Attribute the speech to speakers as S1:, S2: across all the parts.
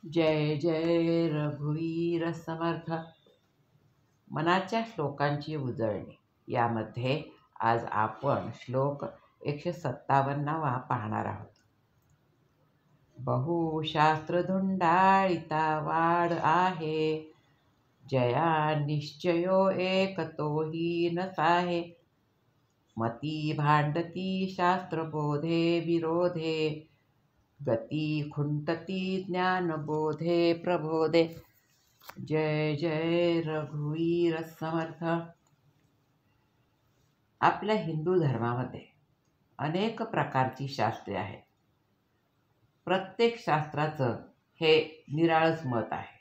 S1: जय जय रघुवीर समर्थ. मनाच्या श्लोकांची उजळणी यामध्ये आज आपण श्लोक 157वा पाहणार आहोत. बहुशास्त्रधुंडाळिता वाड आहे, जया निश्चयो एक तोही न साहे. मती भांडती शास्त्रबोधे विरोधे, गती खुंटती ज्ञानबोधे प्रबोधे. जय जय रघुवीर समर्थ. आपल्या हिंदू धर्मामध्ये अनेक प्रकारची शास्त्रे आहेत. प्रत्येक शास्त्राचं हे निराळच मत आहे.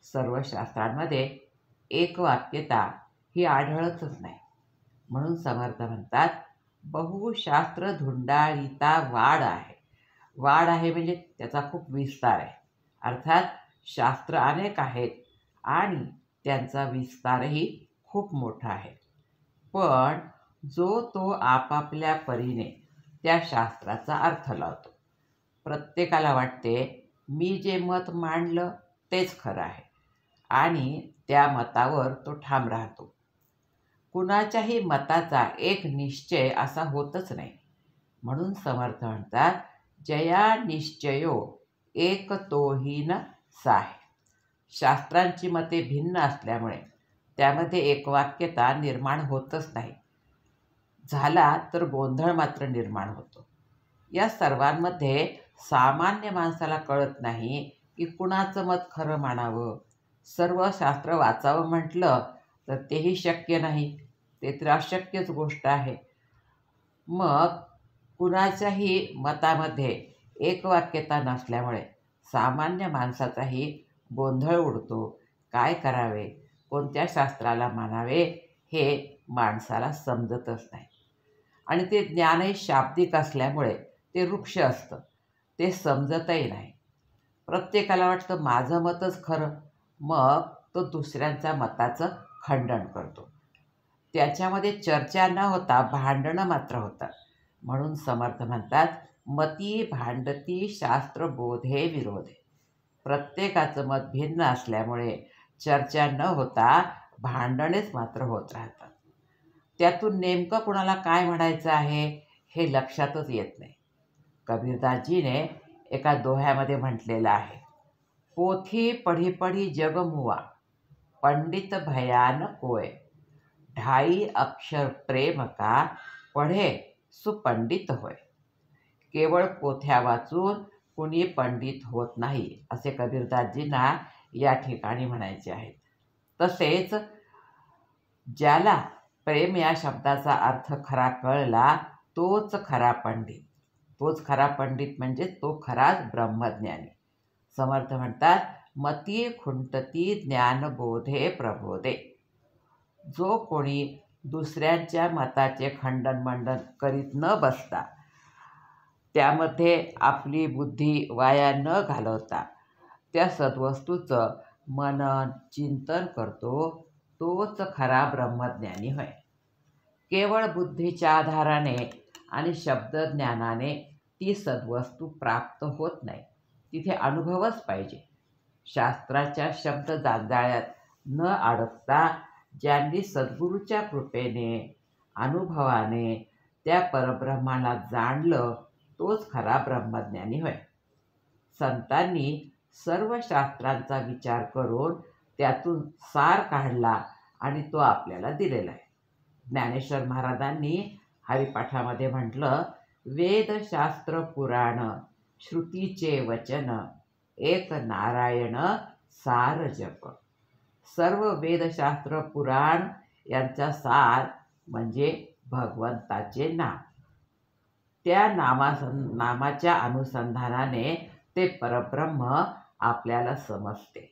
S1: सर्व शास्त्रांमध्ये एकवाक्यता ही आढळतच नाही. म्हणून समर्थ म्हणतात, बहुशास्त्र धुंडाळिता वाड आहे. वाड आहे म्हणजे त्याचा खूप विस्तार आहे. अर्थात शास्त्र अनेक आहेत आणि त्यांचा विस्तारही खूप मोठा आहे. पण जो तो आपापल्या परीने त्या शास्त्राचा अर्थ लावतो. प्रत्येकाला वाटते मी जे मत मांडलं तेच खरं आहे आणि त्या मतावर तो ठाम राहतो. कुणाच्याही मताचा एक निश्चय असा होतच नाही. म्हणून समर्थ म्हणतात, जया निश्चयो एक तोही न साहे. शास्त्रांची मते भिन्न असल्यामुळे त्यामध्ये एकवाक्यता निर्माण होतच नाही. झाला तर गोंधळ मात्र निर्माण होतो. या सर्वांमध्ये सामान्य माणसाला कळत नाही की कुणाचं मत खरं मानावं. सर्व शास्त्र वाचावं म्हटलं तर तेही शक्य नाही. ते तर अशक्यच गोष्ट आहे. मग कुणाच्याही मतामध्ये एकवाक्यता नसल्यामुळे सामान्य माणसाचाही गोंधळ उडतो. काय करावे, कोणत्या शास्त्राला मानावे हे माणसाला समजतच नाही. आणि ते ज्ञानही शाब्दिक असल्यामुळे ते वृक्ष असतं, ते समजतही नाही. प्रत्येकाला वाटतं माझं मतच खरं, मग तो दुसऱ्यांच्या मताचं खंडन करतो. त्याच्यामध्ये चर्चा न होता भांडणं मात्र होतात. म्हणून समर्थ म्हणतात, मती भांडती शास्त्रबोधे विरोधे. प्रत्येकाचं मत भिन्न असल्यामुळे चर्चा न होता भांडणेच मात्र होत राहतात. त्यातून नेमकं कुणाला काय म्हणायचं आहे हे लक्षातच येत नाही. कबीरदासजीने एका दोह्यामध्ये म्हटलेलं आहे, पोथी पढी पढी जग मुवा, पंडित भयान कोय. ढाई अक्षर प्रेम का, पढे सुपंडित होय. केवळ पोथ्या वाचून कुणी पंडित होत नाही, असे कबीरदासजींना या ठिकाणी म्हणायचे आहे. तसेच ज्याला प्रेम या शब्दाचा अर्थ खरा कळला तोच खरा पंडित. तोच खरा पंडित म्हणजे तो खराच ब्रह्मज्ञानी. समर्थ म्हणतात, मती खुंटती ज्ञानबोधे प्रबोधे. जो कोणी दुसऱ्यांच्या मताचे खंडन मंडन करीत न बसता, त्यामध्ये आपली बुद्धी वाया न घालवता त्या सद्वस्तूचं मनन चिंतन करतो, तोच खरा ब्रह्मज्ञानी होय. केवळ बुद्धीच्या आधाराने आणि शब्दज्ञानाने ती सद्वस्तू प्राप्त होत नाही. तिथे अनुभवच पाहिजे. शास्त्राच्या शब्द जांजाळ्यात न अडकता ज्यांनी सद्गुरूच्या कृपेने अनुभवाने त्या परब्रह्माला जाणलं तोच खरा ब्रह्मज्ञानी होय. संतांनी सर्व शास्त्रांचा विचार करून त्यातून सार काढला आणि तो आपल्याला दिलेला आहे. ज्ञानेश्वर महाराजांनी हरिपाठामध्ये म्हटलं, वेदशास्त्र पुराण श्रुतीचे वचन, एक नारायण सार जप. सर्व वेदशास्त्र पुराण यांचा सार म्हणजे भगवंताचे नाम. त्या नामाच्या अनुसंधानाने ते परब्रह्म आपल्याला समजते.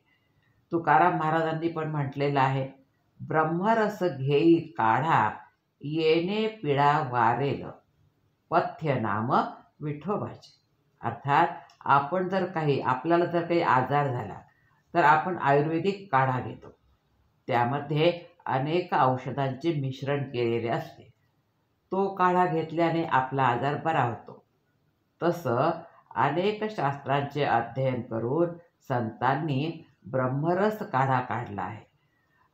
S1: तुकाराम महाराजांनी पण म्हटलेलं आहे, ब्रह्मरस घेई काढा, येणे पिळा वारेल, पथ्य नाम विठोबाचे. अर्थात आपल्याला जर काही आजार झाला तर आपण आयुर्वेदिक काढा घेतो. त्यामध्ये अनेक औषधांचे मिश्रण केलेले असते. तो काढा घेतल्याने आपला आजार बरा होतो. तसं अनेक शास्त्रांचे अध्ययन करून संतांनी ब्रह्मरस काढा काढला आहे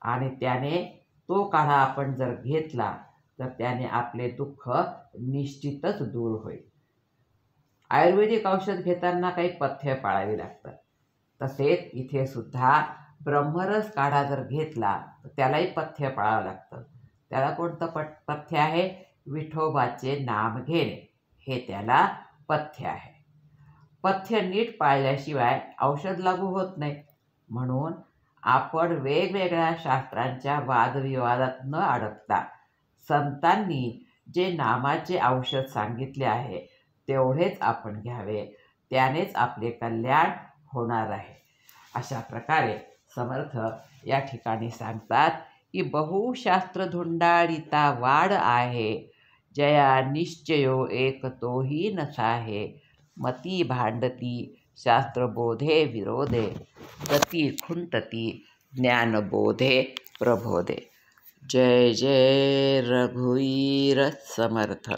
S1: आणि त्याने तो काढा आपण जर घेतला तर त्याने आपले दुःख निश्चितच दूर होईल. आयुर्वेदिक औषध घेताना काही पथ्य पाळावी लागतात. तसेच इथे सुद्धा ब्रह्मरस काढा जर घेतला तर त्यालाही पथ्य पाळावं लागतं. त्याला कोणतं पथ्य आहे? विठोबाचे नाम घेणे हे त्याला पथ्य आहे. पथ्य नीट पाळल्याशिवाय औषध लागू होत नाही. म्हणून आपण वेगवेगळ्या शास्त्रांच्या वादविवादात न अडकता संतांनी जे नामाचे औषध सांगितले आहे तेवढेच आपण घ्यावे, त्यानेच आपले कल्याण होणार आहे. अशा प्रकारे समर्थ या ठिकाणी सांगतात की बहुशास्त्र धुंडाळीता वाढ आहे, जया निश्चयो एक तोही नसाहे, मती भांडती शास्त्रबोधे विरोधे, गती खुंटती ज्ञानबोधे प्रबोधे. जय जय रघुवीर समर्थ.